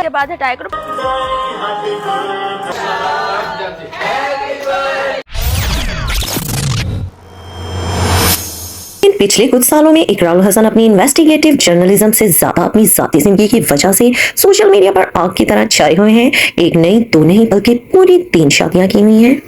के बाद हटाया करो। पिछले कुछ सालों में इकरार हसन अपनी इन्वेस्टिगेटिव जर्नलिज्म से ज्यादा अपनी जाती जिंदगी की वजह से सोशल मीडिया पर आग की तरह छाए हुए हैं। एक नहीं, दो नहीं, बल्कि पूरी 3 शादियां की हुई हैं।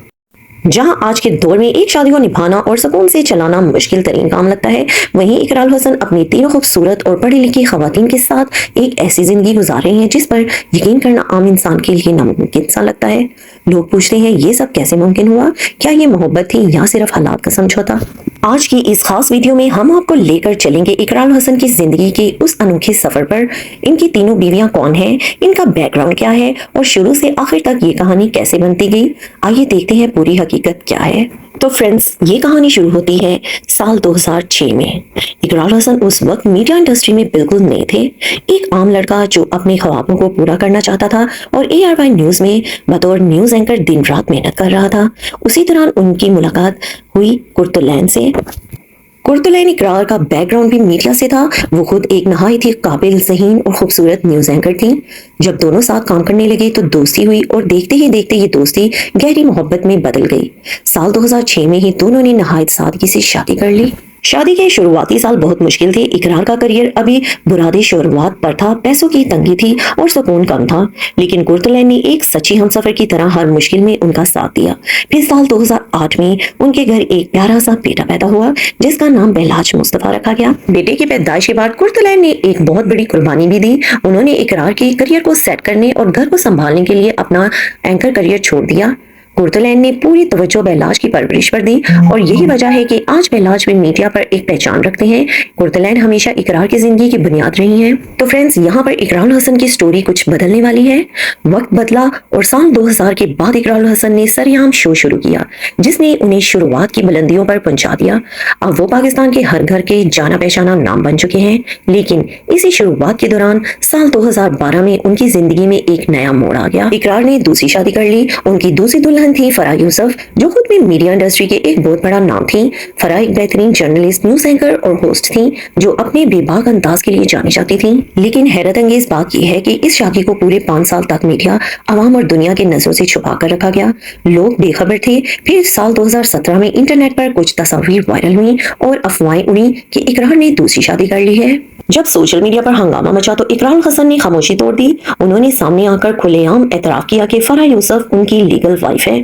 जहां आज के दौर में एक शादी को निभाना और सुकून से चलाना मुश्किल तरीन काम लगता है, वहीं इकरार हसन अपनी 3 खूबसूरत और पढ़ी लिखी खवातीन के साथ एक ऐसी जिंदगी गुजार रही हैं जिस पर यकीन करना आम इंसान के लिए नामुमकिन सा लगता है। लोग पूछते हैं, ये सब कैसे मुमकिन हुआ? क्या ये मोहब्बत थी या सिर्फ हालात का समझौता? आज की इस खास वीडियो में हम आपको लेकर चलेंगे इकरार हसन की जिंदगी के उस अनोखे सफर पर। इनकी तीनों बीवियां कौन हैं, इनका बैकग्राउंड क्या है और शुरू से आखिर तक ये कहानी कैसे बनती गई। आइए देखते हैं पूरी हकीकत क्या है। तो फ्रेंड्स, ये कहानी शुरू होती है साल 2006 में। इकरार हसन उस वक्त मीडिया इंडस्ट्री में बिल्कुल नए थे, एक आम लड़का जो अपने ख्वाबों को पूरा करना चाहता था और ARY न्यूज में बतौर न्यूज एंकर दिन रात मेहनत कर रहा था। उसी दौरान उनकी मुलाकात हुई कुर्तुलैन से। कुर्तुलैन इकरार का बैकग्राउंड भी मीडिया से था। वो खुद एक नहायत ही काबिल, ज़हीन और खूबसूरत न्यूज एंकर थी। जब दोनों साथ काम करने लगे तो दोस्ती हुई और देखते ही देखते ये दोस्ती गहरी मोहब्बत में बदल गई। साल 2006 में ही दोनों ने नहायत सादगी से शादी कर ली। शादी के शुरुआती साल बहुत मुश्किल थे। इकरार का करियर अभी बुरादे शुरुआत पर था, पैसों की तंगी थी और सुकून कम था, लेकिन कुर्तुलैन ने एक सच्ची हमसफर की तरह हर मुश्किल में उनका साथ दिया। फिर साल 2008 में उनके घर एक प्यारा सा बेटा पैदा हुआ जिसका नाम बेलाज मुस्तफा रखा गया। बेटे की पैदाइश के बाद कुर्तुलैन ने एक बहुत बड़ी कुर्बानी भी दी। उन्होंने इकरार के करियर को सेट करने और घर को संभालने के लिए अपना एंकर करियर छोड़ दिया। कुर्तुलैन ने पूरी तवज्जो बेलाज की परवरिश पर दी और यही वजह है कि आज बेलाज भी मीडिया पर एक पहचान रखते हैं। कुर्तुलैन हमेशा इकरार की जिंदगी की बुनियाद रही हैं। तो फ्रेंड्स, यहाँ पर इकरार हसन की स्टोरी कुछ बदलने वाली है। वक्त बदला और साल 2000 के बाद इकरार हसन ने सरेआम शो शुरू किया जिसने उन्हें शुरुआत की बुलंदियों पर पहुंचा दिया। अब वो पाकिस्तान के हर घर के जाना पहचाना नाम बन चुके हैं। लेकिन इसी शुरुआत के दौरान साल 2012 में उनकी जिंदगी में एक नया मोड़ आ गया। इकरार ने दूसरी शादी कर ली। उनकी दूसरी दुल्हन थी फराह यूसुफ, जो खुद भी मीडिया इंडस्ट्री के एक बहुत बड़ा नाम थी। फराह एक बेहतरीन जर्नलिस्ट, न्यूज एंकर और होस्ट थी जो अपने बेबाक अंदाज के लिए जानी जाती थी। लेकिन हैरत अंगेज बात यह है कि इस शादी को पूरे 5 साल तक मीडिया, आवाम और दुनिया की नजरों से छुपा कर रखा गया। लोग बेखबर थे। फिर साल 2017 में इंटरनेट पर कुछ तस्वीर वायरल हुई और अफवाहें उड़ी कि इकरार ने दूसरी शादी कर ली है। जब सोशल मीडिया पर हंगामा मचा तो इकरार हसन ने खामोशी तोड़ दी। उन्होंने सामने आकर खुलेआम एतराफ किया कि फराह यूसुफ उनकी लीगल वाइफ है।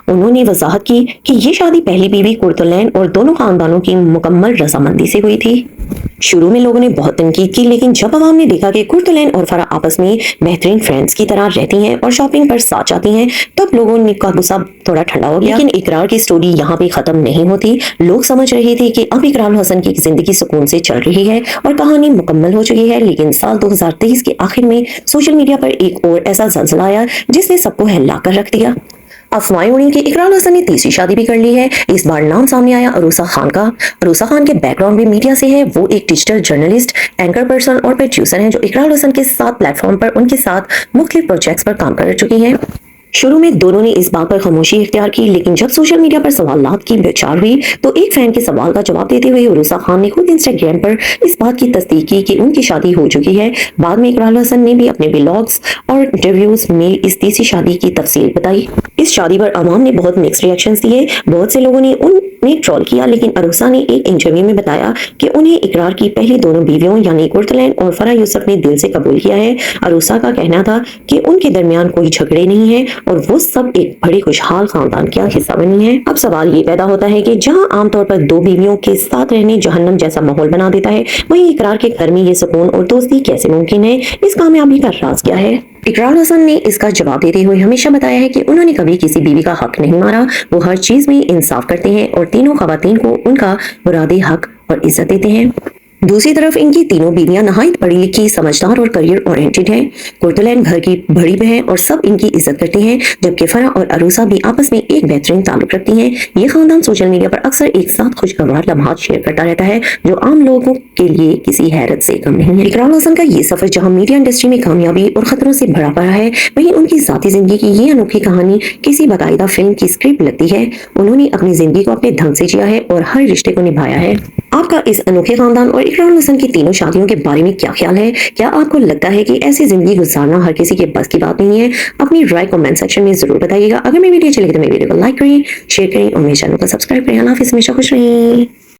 उन्होंने वजाहत की कि ये शादी पहली बीवी कुर्तुलैन और दोनों खानदानों की मुकम्मल रजामंदी से हुई थी। शुरू में लोगों ने बहुत तनकीद की, लेकिन जब अवाम ने देखा कि कुर्तुलैन और फराह आपस में बेहतरीन फ्रेंड्स की तरह रहती हैं और शॉपिंग पर साथ जाती हैं, तब लोगों का गुस्सा थोड़ा ठंडा हो गया। लेकिन इकरार की स्टोरी यहाँ पे खत्म नहीं होती। लोग समझ रहे थे कि अब इकरार हसन की जिंदगी सुकून से चल रही है और कहानी मुकम्मल हो चुकी है। लेकिन साल 2023 के आखिर में सोशल मीडिया पर एक और ऐसा ज़लज़ला आया जिसने सबको हिला कर रख दिया। अफवाहें उड़ी कि इकरार हसन ने तीसरी शादी भी कर ली है। इस बार नाम सामने आया अरूसा खान का। अरूसा खान के बैकग्राउंड भी मीडिया से है। वो एक डिजिटल जर्नलिस्ट, एंकर पर्सन और प्रोड्यूसर हैं जो इकरार हसन के साथ प्लेटफॉर्म पर उनके साथ मुख्तलिफ प्रोजेक्ट्स पर काम कर चुकी हैं। शुरू में दोनों ने इस बात पर खामोशी इख्तियार की, लेकिन जब सोशल मीडिया पर सवालात की बौछार हुई तो एक फैन के सवाल का जवाब देते हुए अरूसा खान ने खुद इंस्टाग्राम पर इस बात की तस्दीक की कि उनकी शादी हो चुकी है। बाद में इकरार हसन ने भी अपने व्लॉग्स और इंटरव्यूज में इस तीसरी शादी की तफसील बताई। इस शादी पर अवाम ने बहुत मिक्स्ड रिएक्शंस दिए। बहुत से लोगों ने उन्हें ट्रोल किया, लेकिन अरूसा ने एक इंटरव्यू में बताया कि उन्हें इकरार की पहली दोनों बीवियों यानी कुर्तुलैन और फराह यूसुफ ने दिल से कबूल किया है। अरूसा का कहना था कि उनके दरमियान कोई झगड़े नहीं है और वो सब एक बड़े खुशहाल खानदान का हिस्सा बनी है। अब सवाल ये पैदा होता है कि जहां आमतौर पर 2 बीवियों के साथ रहने जहन्नम जैसा माहौल बना देता है, वहीं इकरार के घर में ये सुकून और दोस्ती कैसे मुमकिन है? इस कामयाबी का राज क्या है? इकरार हसन ने इसका जवाब देते हुए हमेशा बताया है कि उन्होंने कभी किसी बीवी का हक नहीं मारा। वो हर चीज में इंसाफ करते हैं और तीनों खवातीन को उनका मुरादे हक और इज्जत देते हैं। दूसरी तरफ इनकी तीनों बीवियां नहायत पढ़ी लिखी, समझदार और करियर ओरिएंटेड हैं। कुर्तुलैन घर की बड़ी बहन और सब इनकी इज्जत करती हैं, जबकि फराह और अरूसा भी आपस में एक बेहतरीन ताल्लुक रखती हैं। ये खानदान सोशल मीडिया पर अक्सर एक साथ खुशगवार लम्हात शेयर करता रहता है जो आम लोगों के लिए किसी हैरत से कम नहीं है। इकरार हसन का ये सफर जहां मीडिया इंडस्ट्री में कामयाबी और खतरों से भरा पड़ा है, वहीं उनकी जाती जिंदगी की ये अनोखी कहानी किसी बाकायदा फिल्म की स्क्रिप्ट लगती है। उन्होंने अपनी जिंदगी को अपने ढंग से जिया है और हर रिश्ते को निभाया है। आपका इस अनोखे खानदान और इकराम हसन की तीनों शादियों के बारे में क्या ख्याल है? क्या आपको लगता है कि ऐसी जिंदगी गुजारना हर किसी के बस की बात नहीं है? अपनी राय कमेंट सेक्शन में जरूर बताइएगा। अगर मेरी वीडियो अच्छी लगे तो मेरी वीडियो को लाइक करें, शेयर करें और मेरे चैनल को सब्सक्राइब करें। अल्लाह हाफिज़, हमेशा खुश रहें।